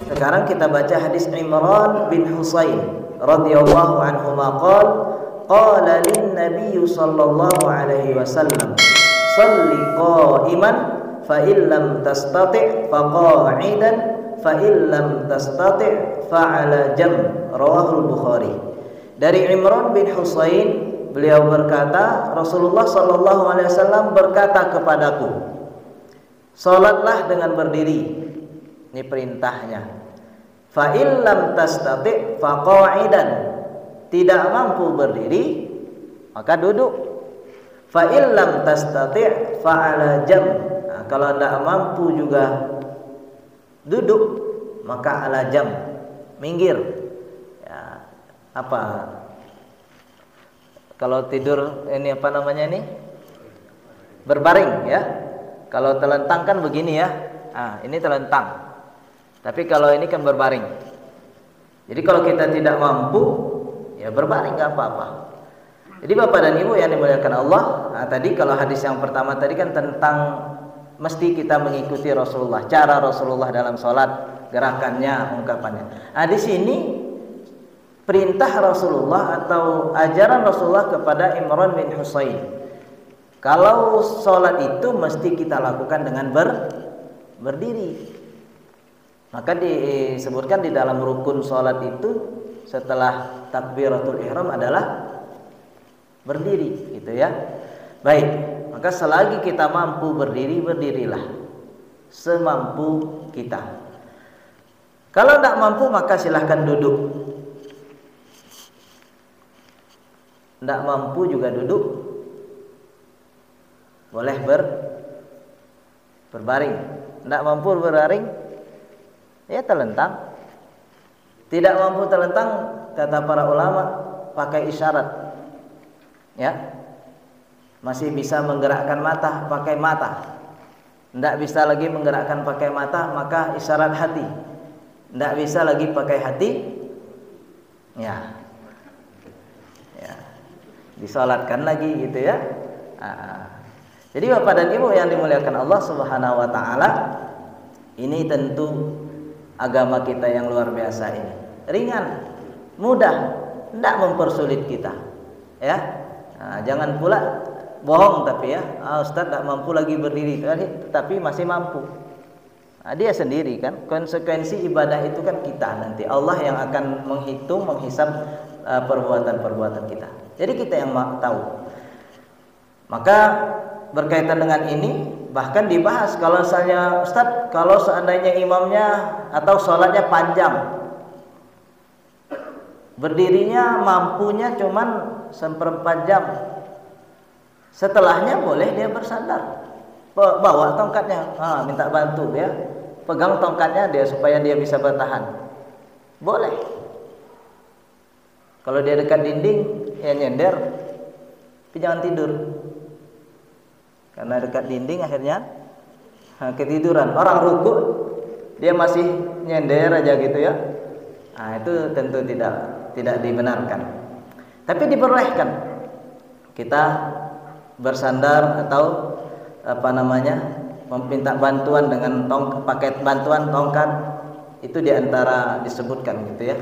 Sekarang kita baca hadis Imran bin Husain radhiyallahu anhu qala lin nabiy sallallahu alaihi wasallam shalli qa'iman fa in lam tastati' fa qa'idan fa in lam tastati' fa 'ala jamb, rawahul Bukhari. Dari Imran bin Husain, beliau berkata, Rasulullah sallallahu alaihi wasallam berkata kepadaku, salatlah dengan berdiri. Ini perintahnya. Fa in lam tastati' fa qa'idan. Tidak mampu berdiri, maka duduk. Fa in lam tastati' fa 'ala jamb. Nah, kalau tidak mampu juga duduk, maka 'ala jamb, minggir. Ya, apa? Kalau tidur ini apa namanya ini? Berbaring ya. Kalau telentang kan begini ya. Ah, ini telentang. Tapi kalau ini kan berbaring. Jadi kalau kita tidak mampu, ya berbaring nggak apa-apa. Jadi Bapak dan Ibu yang dimuliakan Allah, nah, tadi kalau hadis yang pertama tadi kan tentang mesti kita mengikuti Rasulullah, cara Rasulullah dalam sholat, gerakannya, ungkapannya. Nah, di sini perintah Rasulullah atau ajaran Rasulullah kepada Imran bin Husain. Kalau sholat itu mesti kita lakukan dengan berdiri. Maka disebutkan di dalam rukun sholat itu setelah takbiratul ihram adalah berdiri, gitu ya. Baik, maka selagi kita mampu berdiri, berdirilah semampu kita. Kalau tidak mampu maka silahkan duduk. Tidak mampu juga duduk, boleh berbaring. Tidak mampu berbaring, ya telentang. Tidak mampu telentang, kata para ulama, pakai isyarat. Ya. Masih bisa menggerakkan mata, pakai mata. Tidak bisa lagi menggerakkan pakai mata, maka isyarat hati. Tidak bisa lagi pakai hati, ya. Ya. Disolatkan lagi gitu ya. Jadi Bapak dan Ibu yang dimuliakan Allah Subhanahu wa taala, ini tentu agama kita yang luar biasa ini. Ringan, mudah, tidak mempersulit kita. Ya. Nah, jangan pula bohong tapi ya, Ustaz tidak mampu lagi berdiri, tetapi masih mampu. Nah, dia sendiri kan, konsekuensi ibadah itu kan kita nanti. Allah yang akan menghitung, menghisab perbuatan-perbuatan kita. Jadi kita yang tahu. Maka berkaitan dengan ini bahkan dibahas kalau misalnya Ustaz, kalau seandainya imamnya atau sholatnya panjang, berdirinya mampunya cuman 1/4 jam, setelahnya boleh dia bersandar, bawa tongkatnya, minta bantu ya, pegang tongkatnya dia supaya dia bisa bertahan, boleh. Kalau dia dekat dinding ya nyender, tapi jangan tidur. Karena dekat dinding akhirnya ketiduran. Orang ruku dia masih nyender aja gitu ya. Nah, itu tentu tidak dibenarkan. Tapi diperbolehkan kita bersandar atau apa namanya, meminta bantuan dengan paket bantuan tongkat, itu diantara disebutkan gitu ya,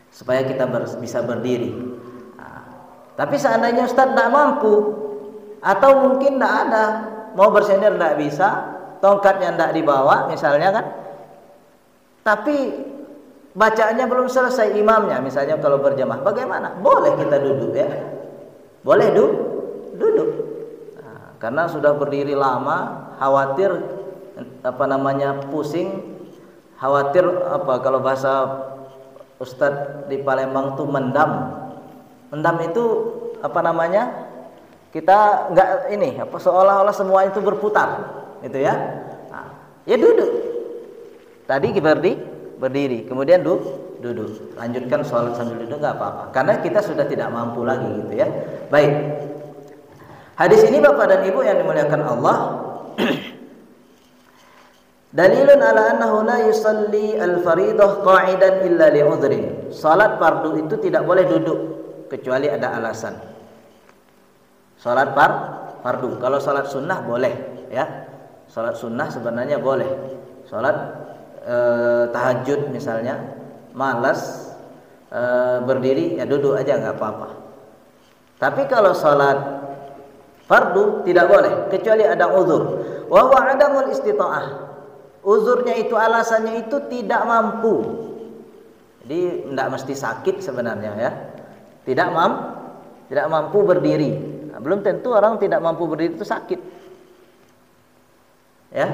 supaya kita bisa berdiri. Nah, tapi seandainya Ustaz tidak mampu, atau mungkin tidak ada, mau bersender tidak bisa, tongkatnya tidak dibawa misalnya kan, tapi bacaannya belum selesai imamnya, misalnya kalau berjamaah, bagaimana? Boleh kita duduk ya, boleh duduk. Nah, karena sudah berdiri lama, khawatir apa namanya, pusing, khawatir apa, kalau bahasa Ustadz di Palembang tuh mendam itu apa namanya, kita nggak ini apa, seolah-olah semua itu berputar gitu ya. Nah, ya duduk, tadi berdiri, kemudian duduk, lanjutkan sholat sambil duduk, nggak apa-apa, karena kita sudah tidak mampu lagi gitu ya. Baik, hadis ini Bapak dan Ibu yang dimuliakan Allah dalilun ala annahu la yusalli al-faridah qa'idan illa li'udhrin. Salat fardu itu tidak boleh duduk, kecuali ada alasan. Salat fardu. Kalau salat sunnah boleh, ya. Salat sunnah sebenarnya boleh. Salat tahajud misalnya, malas berdiri, ya duduk aja nggak apa-apa. Tapi kalau salat fardu tidak boleh kecuali ada uzur. Wa huwa adamul istita'ah. Uzurnya itu, alasannya itu tidak mampu. Jadi tidak mesti sakit sebenarnya, ya. Tidak mampu berdiri. Nah, belum tentu orang tidak mampu berdiri itu sakit. Ya.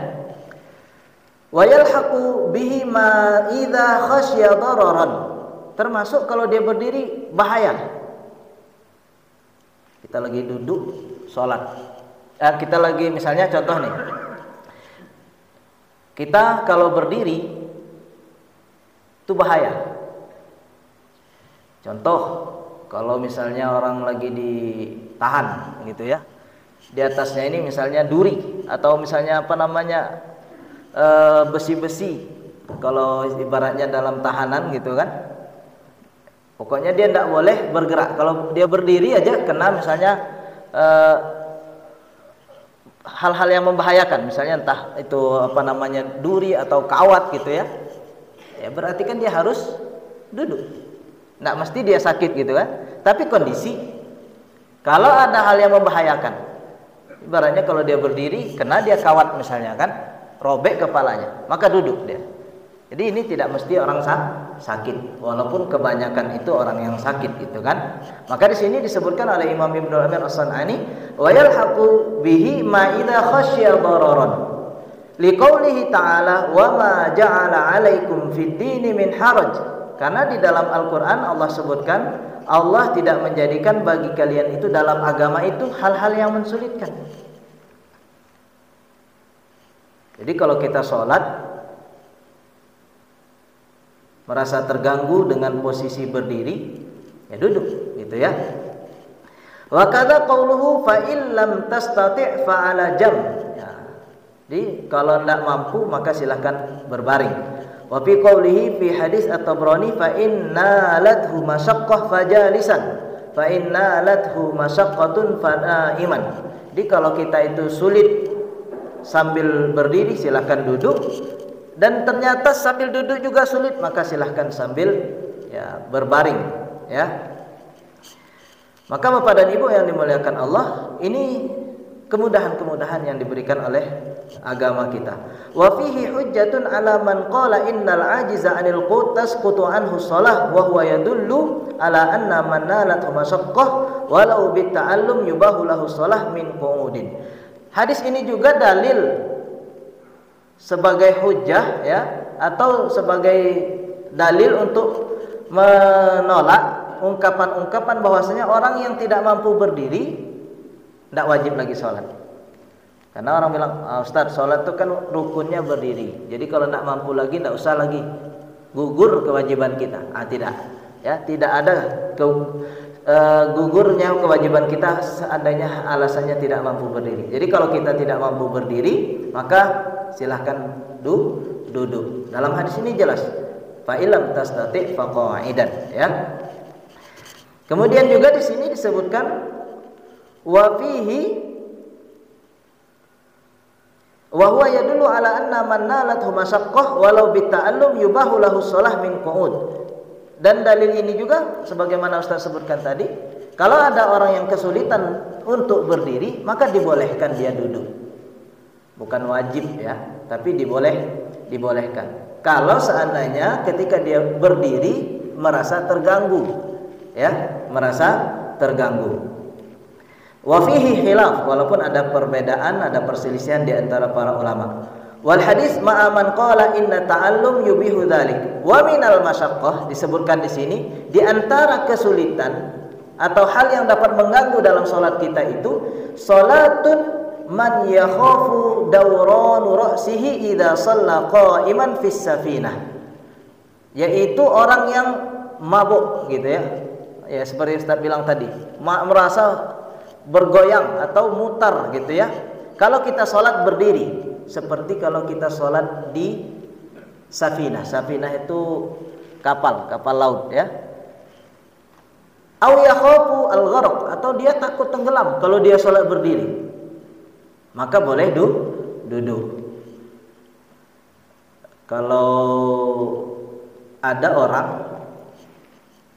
Wa yalhaqu bihi ma idza khasya dararan. Termasuk kalau dia berdiri bahaya. Kita lagi duduk sholat. Kita lagi misalnya contoh nih. Kita kalau berdiri itu bahaya. Contoh, kalau misalnya orang lagi ditahan gitu ya. Di atasnya ini misalnya duri atau misalnya besi-besi. Kalau ibaratnya dalam tahanan gitu kan. Pokoknya dia tidak boleh bergerak. Kalau dia berdiri aja kena misalnya hal-hal yang membahayakan, misalnya entah itu duri atau kawat gitu ya. Ya berarti kan dia harus duduk. Nggak mesti dia sakit gitu kan. Tapi kondisi kalau ada hal yang membahayakan, ibaratnya kalau dia berdiri kena dia kawat misalnya kan, robek kepalanya, maka duduk dia. Jadi ini tidak mesti orang sakit, walaupun kebanyakan itu orang yang sakit gitu kan. Maka di sini disebutkan oleh Imam Ibnu Amir As-San'ani, wa yalhaqu bihi ma idza khasya dararan. Liqaulihi ta'ala, wa ma ja'ala 'alaikum fid dini min haraj. Karena di dalam Al-Qur'an Allah sebutkan, Allah tidak menjadikan bagi kalian itu dalam agama itu hal-hal yang mensulitkan. Jadi kalau kita sholat merasa terganggu dengan posisi berdiri, ya duduk gitu ya. Wa kadza qauluhu fa illam tastati' fa 'ala jam. Ya. Jadi kalau tidak mampu maka silakan berbaring. Wa fi qaulihi fi hadis at-Tabrani fa inna lathu masyaqqah fajalisan fa inna lathu masyaqqatun fanaiman. Jadi kalau kita itu sulit sambil berdiri silakan duduk. Dan ternyata sambil duduk juga sulit, maka silahkan sambil ya berbaring ya. Maka Bapak dan Ibu yang dimuliakan Allah, ini kemudahan-kemudahan yang diberikan oleh agama kita. Wa fihi hujjatun 'ala man qala innal 'ajiza 'anil qut tasqutu anhu shalah wa huwa yadullu 'ala anna man nalathu masyaqqah walau bit ta'allum yubahu lahu shalah min qu'udin. Hadis ini juga dalil sebagai hujjah ya, atau sebagai dalil untuk menolak ungkapan-ungkapan bahwasanya orang yang tidak mampu berdiri tidak wajib lagi sholat. Karena orang bilang, Ustaz, sholat itu kan rukunnya berdiri. Jadi kalau tidak mampu lagi tidak usah lagi, gugur kewajiban kita. Tidak, ya, tidak ada gugurnya kewajiban kita seandainya alasannya tidak mampu berdiri. Jadi kalau kita tidak mampu berdiri, maka silahkan duduk. Dalam hadis ini jelas, fa illam tastati' fa qa'idan ya. Kemudian juga di sini disebutkan wa fihi wa huwa yadullu ala anna man nalathu masyaqqah walau bita'allum yubahu lahu shalah min qu'ud. Dan dalil ini juga sebagaimana Ustaz sebutkan tadi, kalau ada orang yang kesulitan untuk berdiri, maka dibolehkan dia duduk. Bukan wajib ya, tapi dibolehkan. Kalau seandainya ketika dia berdiri merasa terganggu, ya, merasa terganggu. Wa fihi khilaf, walaupun ada perbedaan, ada perselisihan di antara para ulama. Wal hadis ma'a man qala inna ta'allum yubihu dzalik. Wa minal masyaqqah, disebutkan di sini di antara kesulitan atau hal yang dapat mengganggu dalam salat kita itu salatun man yakhafu dawranu ra'sihi idza shalla qa'iman fis safinah, yaitu orang yang mabuk gitu ya. Ya seperti Ustaz bilang tadi, merasa bergoyang atau mutar gitu ya. Kalau kita sholat berdiri, seperti kalau kita sholat di safinah. Safinah itu kapal laut ya. Aw yakhafu al-gharq, atau dia takut tenggelam kalau dia sholat berdiri, maka boleh duduk. Kalau ada orang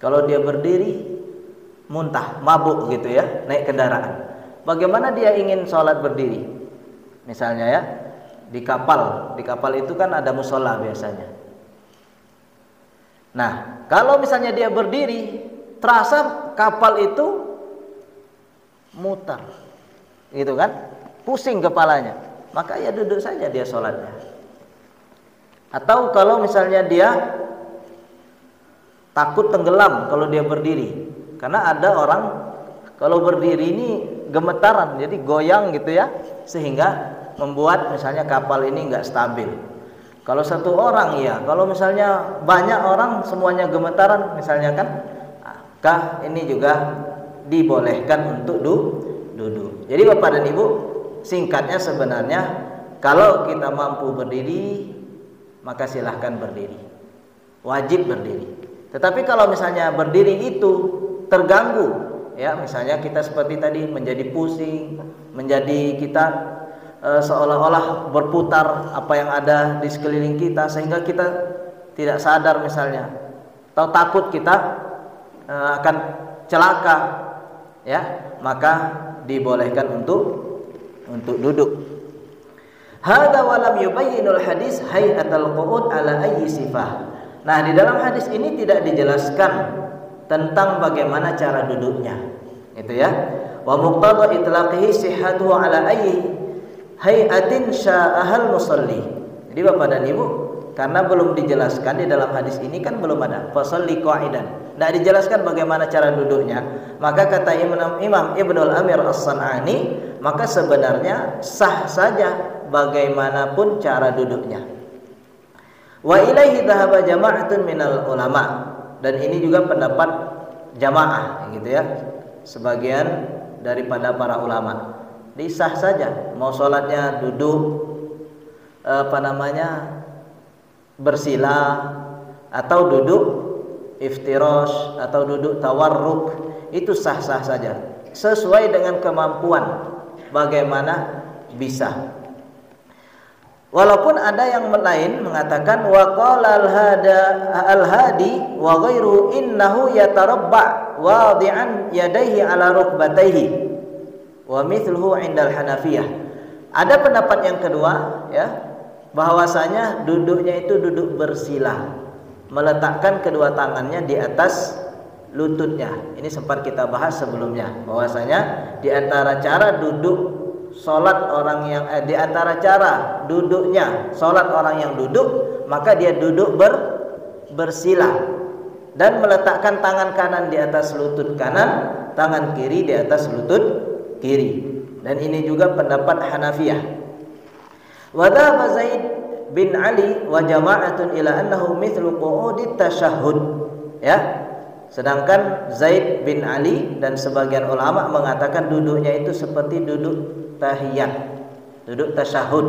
kalau dia berdiri muntah, mabuk gitu ya, naik kendaraan, bagaimana dia ingin sholat berdiri? Misalnya ya, di kapal itu kan ada musola biasanya. Nah, kalau misalnya dia berdiri, terasa kapal itu mutar, gitu kan, pusing kepalanya, maka ya duduk saja dia sholatnya. Atau kalau misalnya dia takut tenggelam kalau dia berdiri, karena ada orang kalau berdiri ini gemetaran, jadi goyang gitu ya, sehingga membuat misalnya kapal ini nggak stabil. Kalau satu orang ya, kalau misalnya banyak orang semuanya gemetaran misalnya kan, maka ini juga dibolehkan untuk duduk. Jadi Bapak dan Ibu, singkatnya sebenarnya kalau kita mampu berdiri maka silahkan berdiri, wajib berdiri. Tetapi kalau misalnya berdiri itu terganggu, ya misalnya kita seperti tadi menjadi pusing, menjadi kita seolah-olah berputar apa yang ada di sekeliling kita, sehingga kita tidak sadar misalnya, atau takut kita akan celaka, ya maka dibolehkan untuk duduk. Hadza wa lam yubayyinul hadis hay'atul qu'ud ala ayyi sifah. Nah, di dalam hadis ini tidak dijelaskan tentang bagaimana cara duduknya, itu ya. Wa muqtada itlaqihi sihhatuhu ala ayyi hay'atin sya'ahal musalli. Jadi Bapak dan Ibu, karena belum dijelaskan di dalam hadis ini kan belum ada fasalli qa'idan. Tidak dijelaskan bagaimana cara duduknya, maka kata Imam Ibnul Amir As-San'ani, maka sebenarnya sah saja bagaimanapun cara duduknya. Wa ilaihi dhahaba jama'atun minal ulama, dan ini juga pendapat jamaah gitu ya, sebagian daripada para ulama. Disah saja mau sholatnya duduk bersila, atau duduk iftirash, atau duduk tawarruk, itu sah-sah saja sesuai dengan kemampuan bagaimana bisa. Walaupun ada yang lain mengatakan wa qala al-hadi wa ghairu innahu yatarabba wadi'an yadayhi ala rukbatayhi wa mithluhu 'inda al-Hanafiyah. Ada pendapat yang kedua ya, bahwasanya duduknya itu duduk bersila, meletakkan kedua tangannya di atas lututnya. Ini sempat kita bahas sebelumnya, bahwasanya di antara cara duduk salat orang yang di antara cara duduknya salat orang yang duduk, maka dia duduk bersila dan meletakkan tangan kanan di atas lutut kanan, tangan kiri di atas lutut kiri. Dan ini juga pendapat Hanafiyah. Wa dhahaba Zaid bin Ali wa jama'atun ila annahu mithlu qu'udit tasyahhud. Ya. Sedangkan Zaid bin Ali dan sebagian ulama mengatakan duduknya itu seperti duduk tahiyat, duduk tasyahud.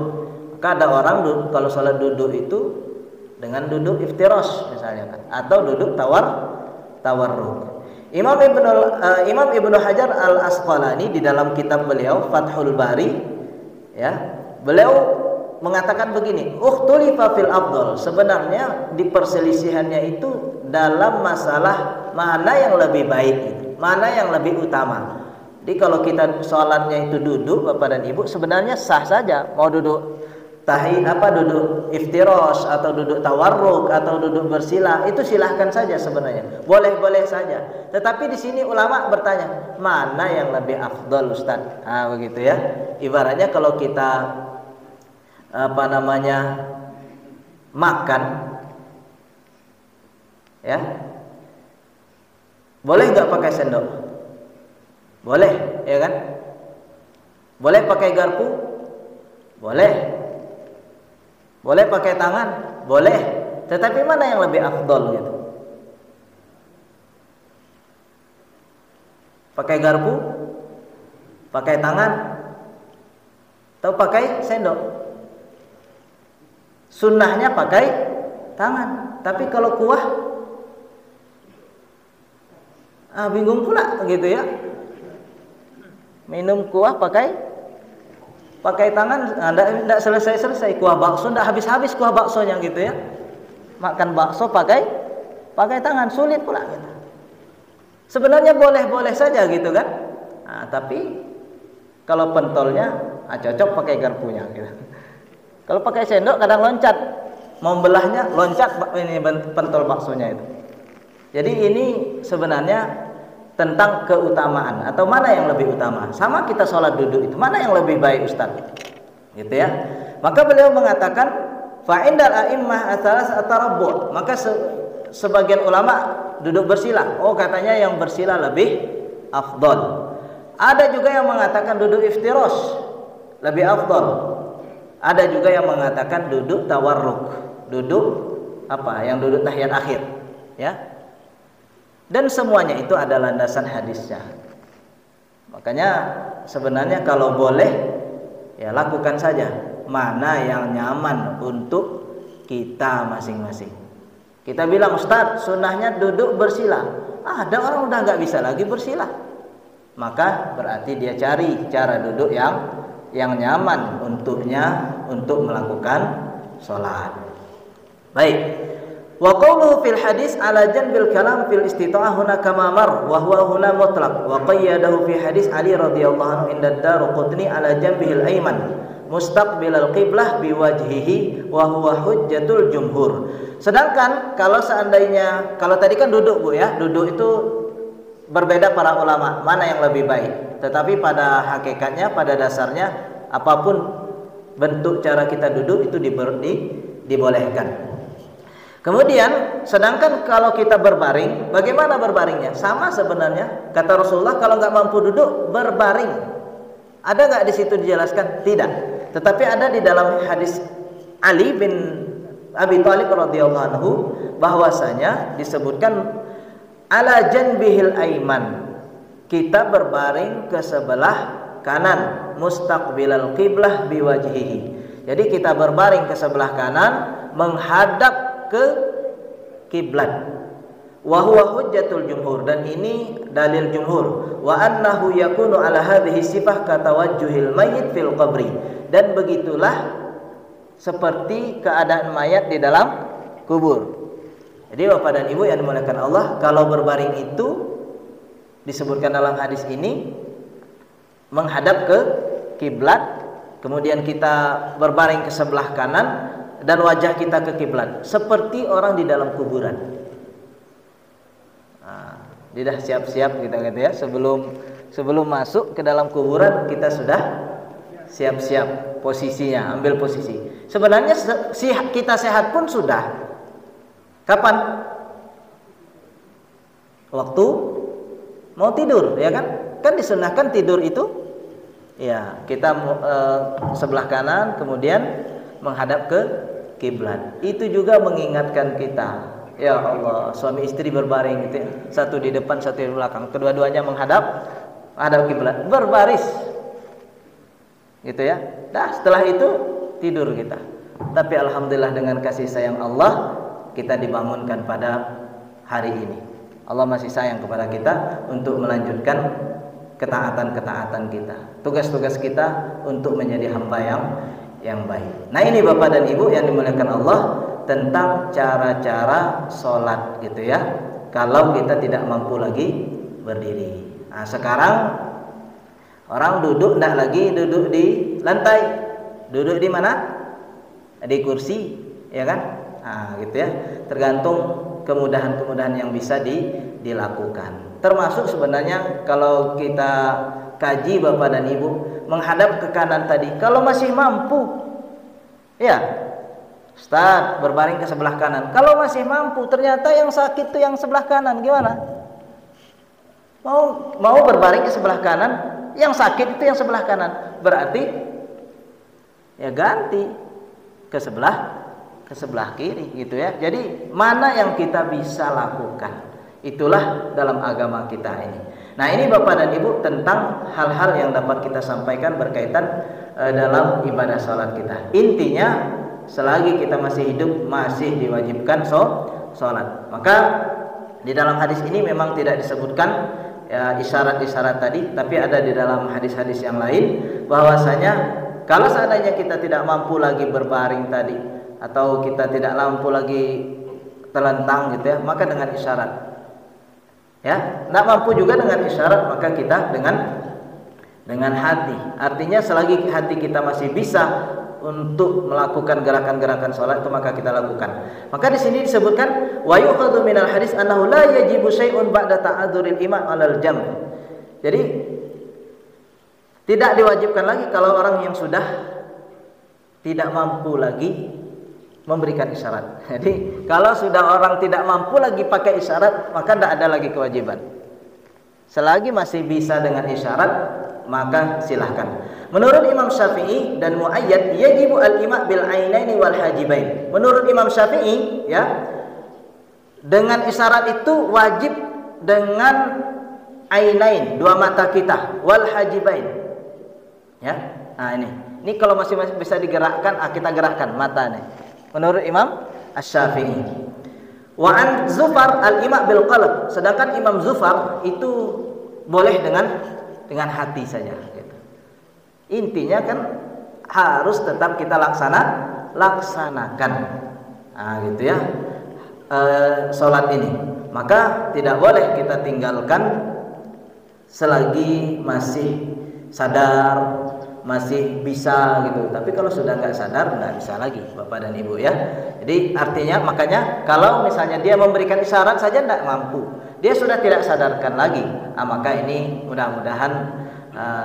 Maka ada orang kalau salat duduk itu dengan duduk iftirash misalnya kan, atau duduk tawarruk. Imam Ibnu Hajar Al-Asqalani di dalam kitab beliau Fathul Bari ya, beliau mengatakan begini, ukhtulifa fil afdal, sebenarnya di perselisihannya itu dalam masalah mana yang lebih baik, mana yang lebih utama. Jadi kalau kita sholatnya itu duduk Bapak dan Ibu, sebenarnya sah saja mau duduk duduk iftirash atau duduk tawarruk atau duduk bersila, itu silahkan saja sebenarnya, boleh-boleh saja. Tetapi di sini ulama bertanya, mana yang lebih afdal Ustaz? Ah begitu ya. Ibaratnya kalau kita makan ya, boleh nggak pakai sendok? Boleh, ya kan? Boleh pakai garpu? Boleh. Boleh pakai tangan? Boleh. Tetapi mana yang lebih afdol gitu? Pakai garpu? Pakai tangan? Atau pakai sendok? Sunnahnya pakai tangan. Tapi kalau kuah Bingung pula gitu ya. Minum kuah pakai tangan, enggak selesai kuah bakso, enggak habis kuah baksonya gitu ya. Makan bakso pakai tangan, sulit pula gitu. Sebenarnya boleh saja gitu kan. Tapi kalau pentolnya cocok pakai garpunya gitu. Kalau pakai sendok kadang loncat, mau belahnya loncat ini pentol baksonya itu. Jadi ini sebenarnya tentang keutamaan atau mana yang lebih utama. Sama kita sholat duduk itu, mana yang lebih baik Ustaz? Gitu ya. Maka beliau mengatakan fa indal a'immah atsalas atarabbu. Maka sebagian ulama duduk bersila. Katanya yang bersila lebih afdal. Ada juga yang mengatakan duduk iftirash lebih afdal. Ada juga yang mengatakan duduk tawarruk. Duduk yang duduk tahiyat akhir, ya. Dan semuanya itu ada landasan hadisnya. Makanya sebenarnya kalau boleh ya lakukan saja mana yang nyaman untuk kita masing-masing. Kita bilang Ustadz sunnahnya duduk bersila. Ada orang udah nggak bisa lagi bersila. Maka berarti dia cari cara duduk yang nyaman untuknya untuk melakukan sholat. Baik. Wa qawluhu fil hadis ala janbil kalam fil istita'ah huna kama mar wa huwa huna mutlaq wa qayyadahu fi hadis Ali radhiyallahu anhu inda Daruqutni ala janbihil ayman mustaqbilal qiblah biwajhihi wa huwa hujjatul jumhur. Sedangkan kalau tadi kan duduk Bu ya, duduk itu berbeda para ulama mana yang lebih baik. Tetapi pada hakikatnya, pada dasarnya apapun bentuk cara kita duduk itu dibolehkan. Kemudian sedangkan kalau kita berbaring, bagaimana berbaringnya? Sama sebenarnya. Kata Rasulullah kalau nggak mampu duduk berbaring. Ada nggak di situ dijelaskan? Tidak. Tetapi ada di dalam hadis Ali bin Abi Thalib radhiyallahu anhu bahwasanya disebutkan ala janbihil aiman. Kita berbaring ke sebelah kanan mustaqbilal qiblah biwajhihi. Jadi kita berbaring ke sebelah kanan menghadap ke kiblat. Wa huwa hujjatul jumhur, dan ini dalil jumhur. Wa annahu yakunu ala hadhihi sifah katawajjuhil mayyit fil qabri, dan begitulah seperti keadaan mayat di dalam kubur. Jadi Bapak dan Ibu yang dimuliakan Allah, kalau berbaring itu disebutkan dalam hadis ini menghadap ke kiblat, kemudian kita berbaring ke sebelah kanan dan wajah kita ke kiblat seperti orang di dalam kuburan. Tidak siap-siap kita gitu ya, sebelum masuk ke dalam kuburan kita sudah siap-siap posisinya, ambil posisi. Sebenarnya kita sehat pun sudah. Kapan? Waktu mau tidur, ya kan? Kan disunahkan tidur itu ya kita sebelah kanan kemudian menghadap ke kiblat. Itu juga mengingatkan kita, ya Allah, suami istri berbaring gitu ya. Satu di depan, satu di belakang. Kedua-duanya menghadap kiblat, berbaris. Gitu ya. Nah, setelah itu tidur kita. Tapi alhamdulillah dengan kasih sayang Allah kita dibangunkan pada hari ini. Allah masih sayang kepada kita untuk melanjutkan ketaatan-ketaatan kita. Tugas-tugas kita untuk menjadi hamba yang baik. Nah, ini Bapak dan Ibu yang dimuliakan Allah tentang cara-cara sholat gitu ya. Kalau kita tidak mampu lagi berdiri. Nah, sekarang orang duduk tidak lagi duduk di lantai. Duduk di mana? Di kursi, ya kan? Nah, gitu ya. Tergantung kemudahan-kemudahan yang bisa dilakukan. Termasuk sebenarnya kalau kita kaji Bapak dan Ibu, menghadap ke kanan tadi, kalau masih mampu, ya Ustaz berbaring ke sebelah kanan. Kalau masih mampu, ternyata yang sakit itu yang sebelah kanan, gimana? Mau berbaring ke sebelah kanan, yang sakit itu yang sebelah kanan, berarti ya ganti ke sebelah kiri gitu ya. Jadi mana yang kita bisa lakukan, itulah dalam agama kita ini. Nah, ini Bapak dan Ibu tentang hal-hal yang dapat kita sampaikan berkaitan dalam ibadah salat kita. Intinya selagi kita masih hidup masih diwajibkan salat. Maka Di dalam hadis ini memang tidak disebutkan ya, isyarat-isyarat tadi, tapi ada di dalam hadis-hadis yang lain bahwasanya kalau seandainya kita tidak mampu lagi berbaring tadi, atau kita tidak mampu lagi telentang gitu ya, maka dengan isyarat. Ya, tidak mampu juga dengan isyarat, maka kita dengan hati. Artinya selagi hati kita masih bisa untuk melakukan gerakan-gerakan sholat itu, maka kita lakukan. Maka di sini disebutkan wa yu'khadhu minal hadis annahu la yajibu syai'un ba'da ta'adzuril imam 'alal jam'. Jadi tidak diwajibkan lagi kalau orang yang sudah tidak mampu lagi memberikan isyarat. Jadi kalau sudah orang tidak mampu lagi pakai isyarat, maka tidak ada lagi kewajiban. Selagi masih bisa dengan isyarat, maka silahkan. Menurut Imam Syafi'i dan Mu'ayyad, yajibu al-ima' bil ainaini wal hajibain. Menurut Imam Syafi'i, ya, dengan isyarat itu wajib dengan ainain, dua mata kita, wal hajibain. Ya. Nah ini kalau masih bisa digerakkan, kita gerakkan mata nih. Menurut Imam Asy-Syafi'i. Wa an Zufar al-ima' bil qalb. Sedangkan Imam Zufar itu boleh dengan hati saja gitu. Intinya kan harus tetap kita laksanakan. Nah, gitu ya. Salat ini. Maka tidak boleh kita tinggalkan selagi masih sadar, masih bisa gitu. Tapi kalau sudah nggak sadar, nggak bisa lagi, Bapak dan Ibu ya. Jadi artinya, makanya kalau misalnya dia memberikan isyarat saja nggak mampu, dia sudah tidak sadarkan lagi, maka ini mudah-mudahan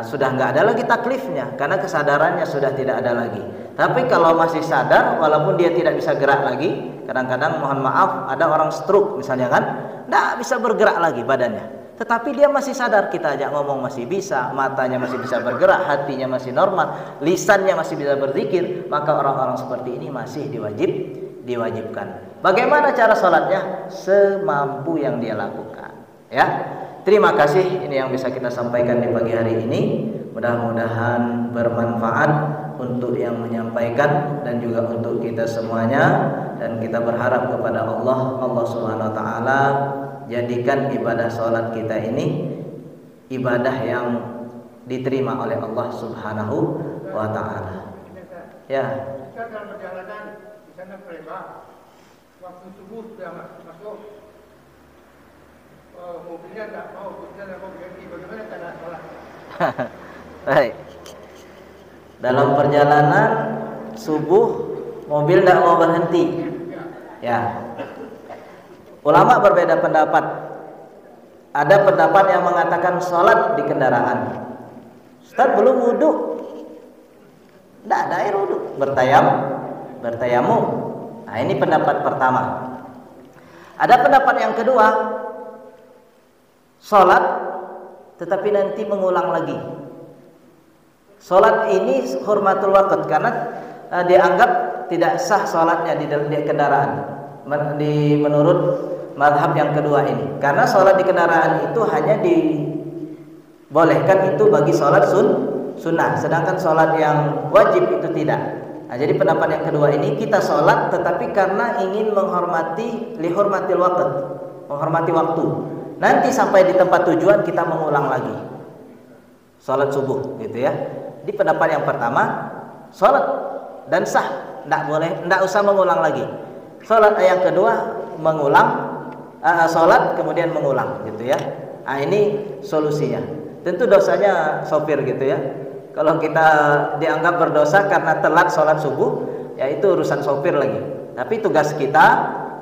sudah nggak ada lagi taklifnya, karena kesadarannya sudah tidak ada lagi. Tapi kalau masih sadar, walaupun dia tidak bisa gerak lagi, kadang-kadang mohon maaf ada orang stroke misalnya kan, nggak bisa bergerak lagi badannya. Tetapi dia masih sadar, kita ajak ngomong masih bisa, matanya masih bisa bergerak, hatinya masih normal, lisannya masih bisa berzikir, maka orang-orang seperti ini masih diwajibkan. Bagaimana cara sholatnya? Semampu yang dia lakukan. Ya, terima kasih. Ini yang bisa kita sampaikan di pagi hari ini. Mudah-mudahan bermanfaat untuk yang menyampaikan dan juga untuk kita semuanya. Dan kita berharap kepada Allah Subhanahu Wa Taala, jadikan ibadah sholat kita ini ibadah yang diterima oleh Allah Subhanahu Wa Taala. Ya. Kita dalam perjalanan di sana Palembang, waktu subuh sudah masuk, mobilnya nggak mau, busnya nggak mau berhenti. Bagaimana cara sholat? Baik. Dalam perjalanan subuh, mobil nggak mau berhenti. Ya. Ulama berbeda pendapat. Ada pendapat yang mengatakan sholat di kendaraan. Ustaz belum wudhu, tidak ada air wudhu, bertayamum. Nah ini pendapat pertama. Ada pendapat yang kedua, sholat tetapi nanti mengulang lagi. Sholat ini hurmatul waqt, karena dianggap tidak sah sholatnya di kendaraan. Menurut mazhab yang kedua ini, karena sholat di kendaraan itu hanya dibolehkan itu bagi sholat sunnah, sedangkan sholat yang wajib itu tidak. Nah, jadi pendapat yang kedua ini, kita sholat tetapi karena ingin lihurmatil waqt, menghormati waktu. Nanti sampai di tempat tujuan kita mengulang lagi sholat subuh, gitu ya. Di pendapat yang pertama, sholat dan sah, tidak usah mengulang lagi. Sholat yang kedua mengulang, sholat kemudian mengulang, gitu ya. Nah ini solusinya. Tentu dosanya sopir, gitu ya. Kalau kita dianggap berdosa karena telat sholat subuh, ya itu urusan sopir lagi. Tapi tugas kita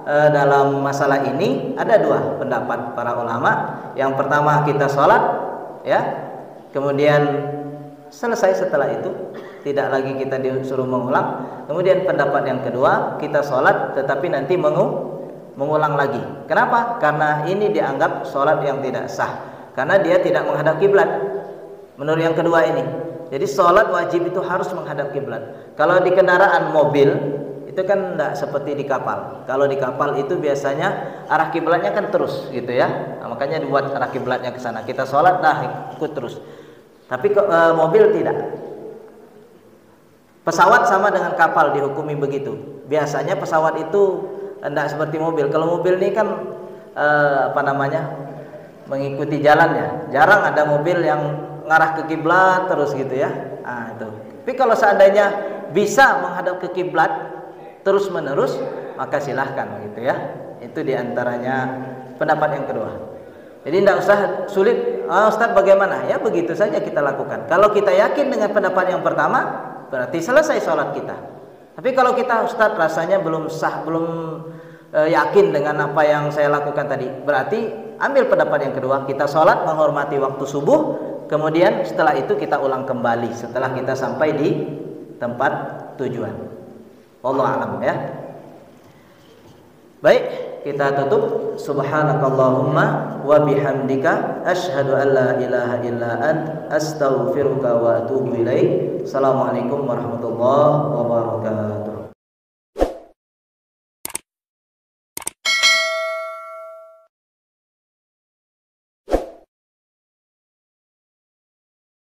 dalam masalah ini ada dua pendapat para ulama. Yang pertama kita sholat, ya, kemudian selesai setelah itu, tidak lagi kita disuruh mengulang. Kemudian pendapat yang kedua, kita sholat tetapi nanti mengulang lagi. Kenapa? Karena ini dianggap sholat yang tidak sah, karena dia tidak menghadap kiblat. Menurut yang kedua ini, jadi sholat wajib itu harus menghadap kiblat. Kalau di kendaraan mobil itu kan tidak seperti di kapal. Kalau di kapal itu biasanya arah kiblatnya kan terus, gitu ya. Nah, makanya dibuat arah kiblatnya ke sana. Kita sholat ikut terus. Tapi mobil tidak. Pesawat sama dengan kapal dihukumi begitu. Biasanya pesawat itu tidak seperti mobil. Kalau mobil ini kan mengikuti jalannya. Jarang ada mobil yang ngarah ke kiblat terus gitu ya. Nah, itu. Tapi kalau seandainya bisa menghadap ke kiblat terus menerus, maka silahkan gitu ya. Itu diantaranya pendapat yang kedua. Jadi tidak usah sulit. Ustaz bagaimana? Ya begitu saja kita lakukan. Kalau kita yakin dengan pendapat yang pertama, berarti selesai sholat kita. Tapi kalau kita Ustaz rasanya belum sah, belum yakin dengan apa yang saya lakukan tadi, berarti ambil pendapat yang kedua. Kita sholat menghormati waktu subuh, kemudian setelah itu kita ulang kembali setelah kita sampai di tempat tujuan. Wallahu a'lam ya. Baik, kita tutup. Subhanakallahumma wa bihamdika asyhadu an la ilaha illa ant astaghfiruka wa atubu ilaik. Assalamualaikum warahmatullahi wabarakatuh.